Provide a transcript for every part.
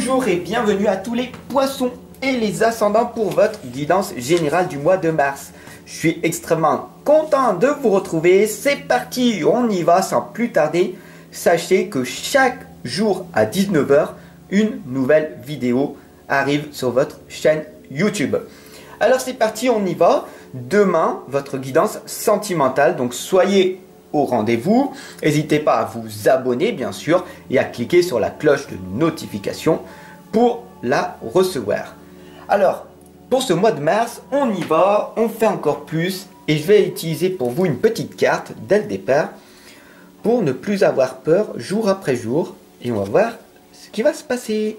Bonjour et bienvenue à tous les poissons et les ascendants pour votre guidance générale du mois de mars. Je suis extrêmement content de vous retrouver. C'est parti, on y va sans plus tarder. Sachez que chaque jour à 19 h, une nouvelle vidéo arrive sur votre chaîne YouTube. Alors c'est parti, on y va. Demain, votre guidance sentimentale, donc soyez au rendez-vous. N'hésitez pas à vous abonner bien sûr et à cliquer sur la cloche de notification pour la recevoir. Alors, pour ce mois de mars, on y va, on fait encore plus et je vais utiliser pour vous une petite carte dès le départ pour ne plus avoir peur jour après jour et on va voir ce qui va se passer.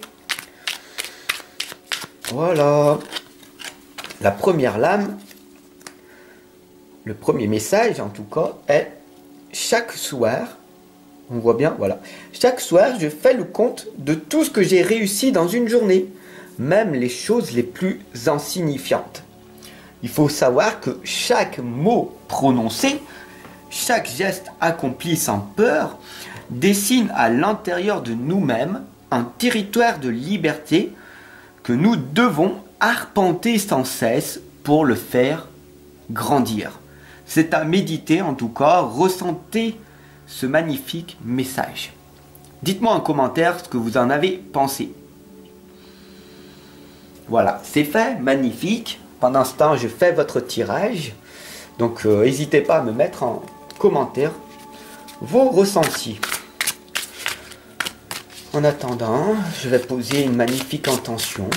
Voilà. La première lame, le premier message en tout cas est: chaque soir, on voit bien, voilà. Chaque soir, je fais le compte de tout ce que j'ai réussi dans une journée, même les choses les plus insignifiantes. Il faut savoir que chaque mot prononcé, chaque geste accompli sans peur, dessine à l'intérieur de nous-mêmes un territoire de liberté que nous devons arpenter sans cesse pour le faire grandir. C'est à méditer en tout cas, ressentez ce magnifique message. Dites-moi en commentaire ce que vous en avez pensé. Voilà, c'est fait, magnifique. Pendant ce temps, je fais votre tirage. Donc n'hésitez pas à me mettre en commentaire vos ressentis. En attendant, je vais poser une magnifique intention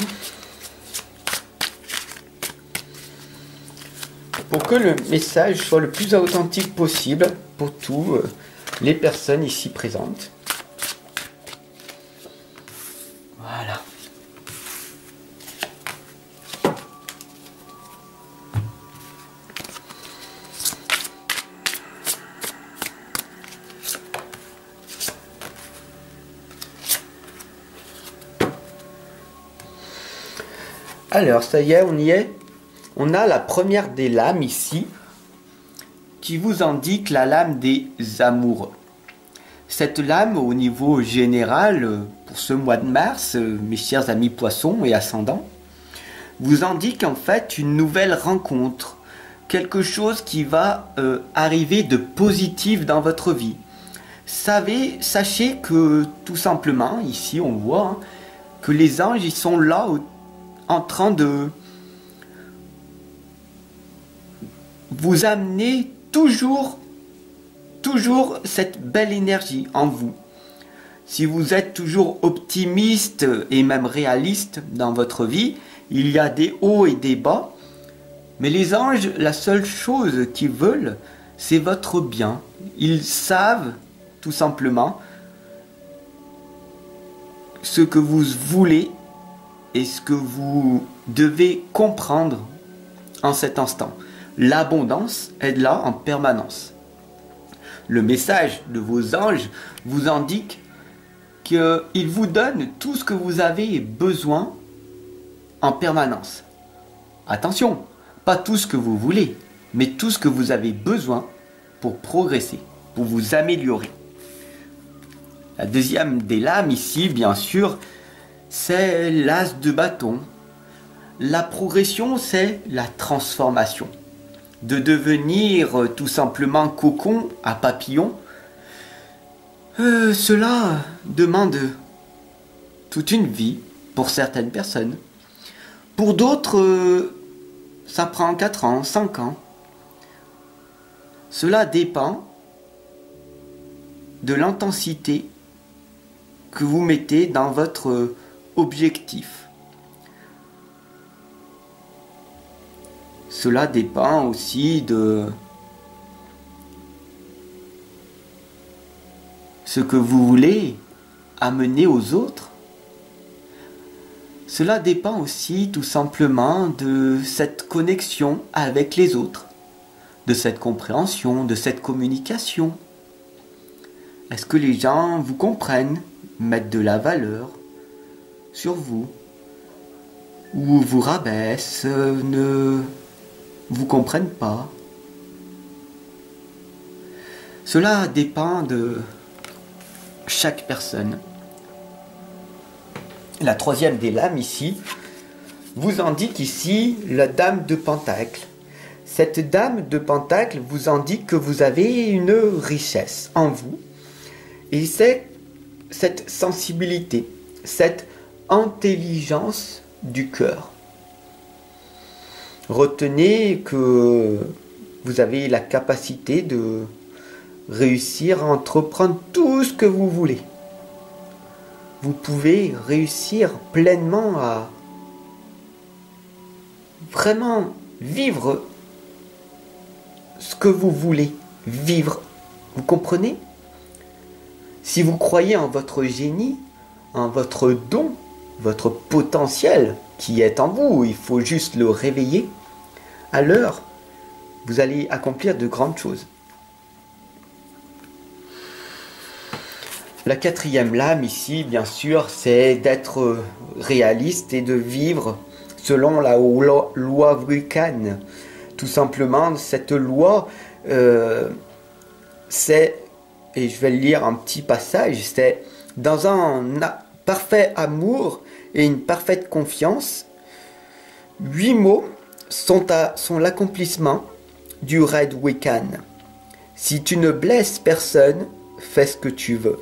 pour que le message soit le plus authentique possible pour toutes les personnes ici présentes. Voilà. Alors, ça y est, on y est. On a la première des lames ici qui vous indique la lame des amoureux. Cette lame au niveau général pour ce mois de mars, mes chers amis poissons et ascendants, vous indique en fait une nouvelle rencontre, quelque chose qui va arriver de positif dans votre vie. Sachez que tout simplement, ici on voit que les anges ils sont là en train de vous amener toujours cette belle énergie en vous. Si vous êtes toujours optimiste et même réaliste dans votre vie, il y a des hauts et des bas, mais les anges, la seule chose qu'ils veulent, c'est votre bien. Ils savent tout simplement ce que vous voulez et ce que vous devez comprendre en cet instant. L'abondance est là en permanence. Le message de vos anges vous indique qu'ils vous donnent tout ce que vous avez besoin en permanence. Attention, pas tout ce que vous voulez, mais tout ce que vous avez besoin pour progresser, pour vous améliorer. La deuxième des lames ici, bien sûr, c'est l'as de bâton. La progression, c'est la transformation. De devenir tout simplement cocon à papillon, cela demande toute une vie pour certaines personnes. Pour d'autres, ça prend 4 ans, 5 ans. Cela dépend de l'intensité que vous mettez dans votre objectif. Cela dépend aussi de ce que vous voulez amener aux autres. Cela dépend aussi tout simplement de cette connexion avec les autres, de cette compréhension, de cette communication. Est-ce que les gens vous comprennent, mettent de la valeur sur vous, ou vous rabaissent, ne vous comprennent pas? Cela dépend de chaque personne. La troisième des lames ici vous indique ici la dame de Pentacle. Cette dame de Pentacle vous indique que vous avez une richesse en vous. Et c'est cette sensibilité, cette intelligence du cœur. Retenez que vous avez la capacité de réussir à entreprendre tout ce que vous voulez. Vous pouvez réussir pleinement à vraiment vivre ce que vous voulez vivre. Vous comprenez? Si vous croyez en votre génie, en votre don, votre potentiel qui est en vous, il faut juste le réveiller, alors vous allez accomplir de grandes choses. La quatrième lame ici, bien sûr, c'est d'être réaliste et de vivre selon la loi vulcane. Tout simplement, cette loi, c'est, et je vais lire un petit passage, c'est dans un parfait amour et une parfaite confiance, 8 mots sont l'accomplissement du Red Wiccan. Si tu ne blesses personne, fais ce que tu veux.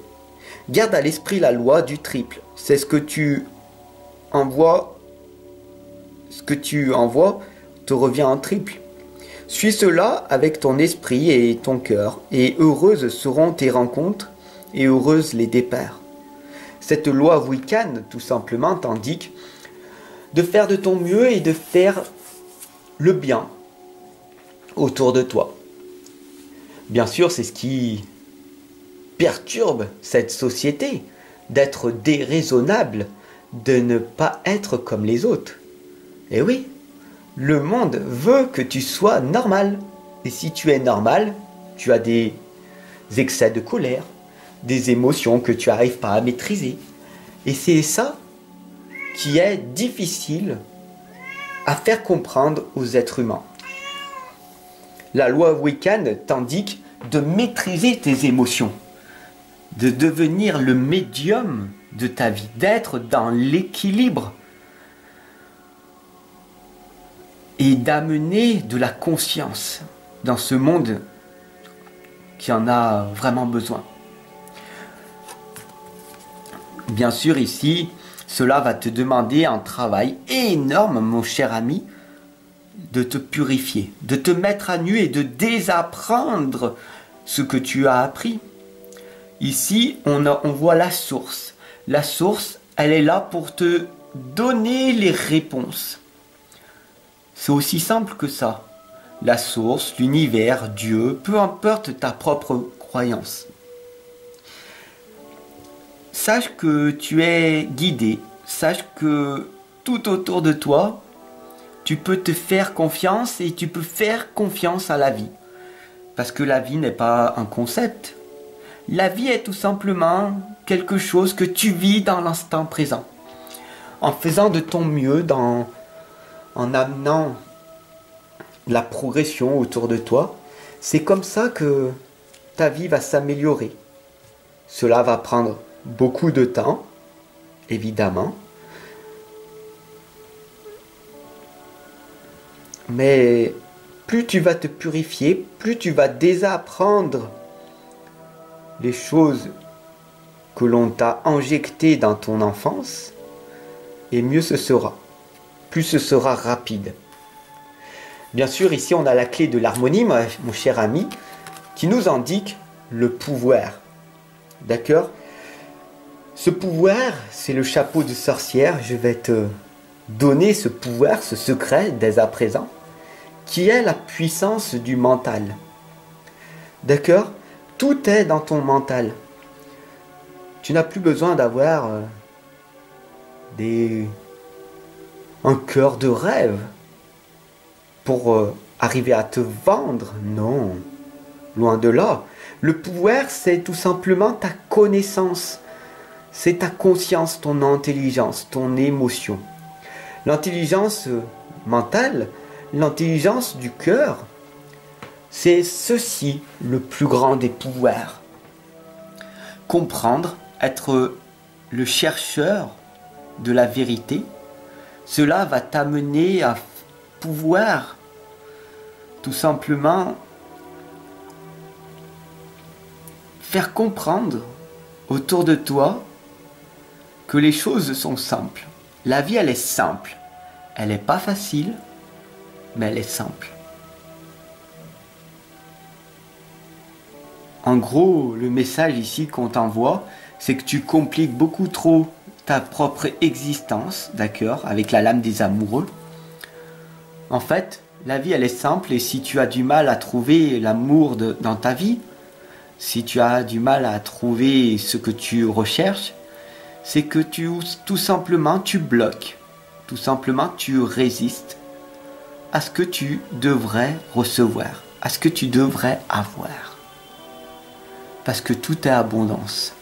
Garde à l'esprit la loi du triple. C'est ce que tu envoies te revient en triple. Suis cela avec ton esprit et ton cœur, et heureuses seront tes rencontres, et heureuses les départs. Cette loi Wiccan, tout simplement, t'indique de faire de ton mieux et de faire le bien autour de toi. Bien sûr, c'est ce qui perturbe cette société, d'être déraisonnable, de ne pas être comme les autres. Et oui, le monde veut que tu sois normal. Et si tu es normal, tu as des excès de colère, des émotions que tu n'arrives pas à maîtriser. Et c'est ça qui est difficile à faire comprendre aux êtres humains. La loi Wiccan t'indique de maîtriser tes émotions, de devenir le médium de ta vie, d'être dans l'équilibre et d'amener de la conscience dans ce monde qui en a vraiment besoin. Bien sûr, ici, cela va te demander un travail énorme, mon cher ami, de te purifier, de te mettre à nu et de désapprendre ce que tu as appris. Ici, on voit la source. La source, elle est là pour te donner les réponses. C'est aussi simple que ça. La source, l'univers, Dieu, peu importe ta propre croyance. Sache que tu es guidé. Sache que tout autour de toi, tu peux te faire confiance et tu peux faire confiance à la vie. Parce que la vie n'est pas un concept. La vie est tout simplement quelque chose que tu vis dans l'instant présent. En faisant de ton mieux, en amenant la progression autour de toi, c'est comme ça que ta vie va s'améliorer. Cela va prendre beaucoup de temps, évidemment. Mais plus tu vas te purifier, plus tu vas désapprendre les choses que l'on t'a injectées dans ton enfance, et mieux ce sera. Plus ce sera rapide. Bien sûr, ici on a la clé de l'harmonie, mon cher ami, qui nous indique le pouvoir. D'accord? Ce pouvoir, c'est le chapeau de sorcière. Je vais te donner ce pouvoir, ce secret dès à présent, qui est la puissance du mental. D'accord? Tout est dans ton mental. Tu n'as plus besoin d'avoir un cœur de rêve pour arriver à te vendre. Non, loin de là. Le pouvoir, c'est tout simplement ta connaissance. C'est ta conscience, ton intelligence, ton émotion. L'intelligence mentale, l'intelligence du cœur, c'est ceci le plus grand des pouvoirs. Comprendre, être le chercheur de la vérité, cela va t'amener à pouvoir tout simplement faire comprendre autour de toi que les choses sont simples. La vie, elle est simple. Elle n'est pas facile, mais elle est simple. En gros, le message ici qu'on t'envoie, c'est que tu compliques beaucoup trop ta propre existence, d'accord, avec la lame des amoureux. En fait, la vie, elle est simple, et si tu as du mal à trouver l'amour dans ta vie, si tu as du mal à trouver ce que tu recherches, c'est que tout simplement tu bloques, tout simplement tu résistes à ce que tu devrais recevoir, à ce que tu devrais avoir. Parce que tout est abondance.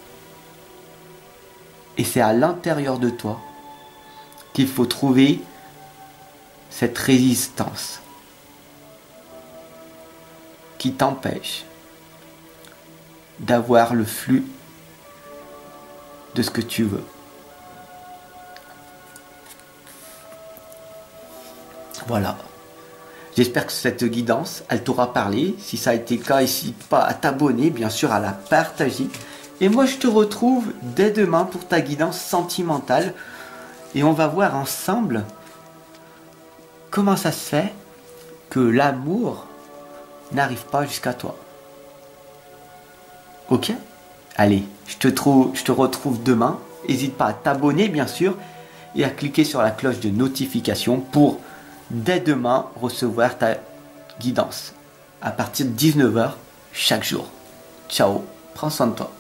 Et c'est à l'intérieur de toi qu'il faut trouver cette résistance qui t'empêche d'avoir le flux de ce que tu veux. Voilà. J'espère que cette guidance, elle t'aura parlé. Si ça a été le cas, n'hésite pas à t'abonner, bien sûr à la partager. Et moi, je te retrouve dès demain pour ta guidance sentimentale. Et on va voir ensemble comment ça se fait que l'amour n'arrive pas jusqu'à toi. Ok ? Allez, je te retrouve demain. N'hésite pas à t'abonner, bien sûr, et à cliquer sur la cloche de notification pour, dès demain, recevoir ta guidance à partir de 19 h chaque jour. Ciao, prends soin de toi.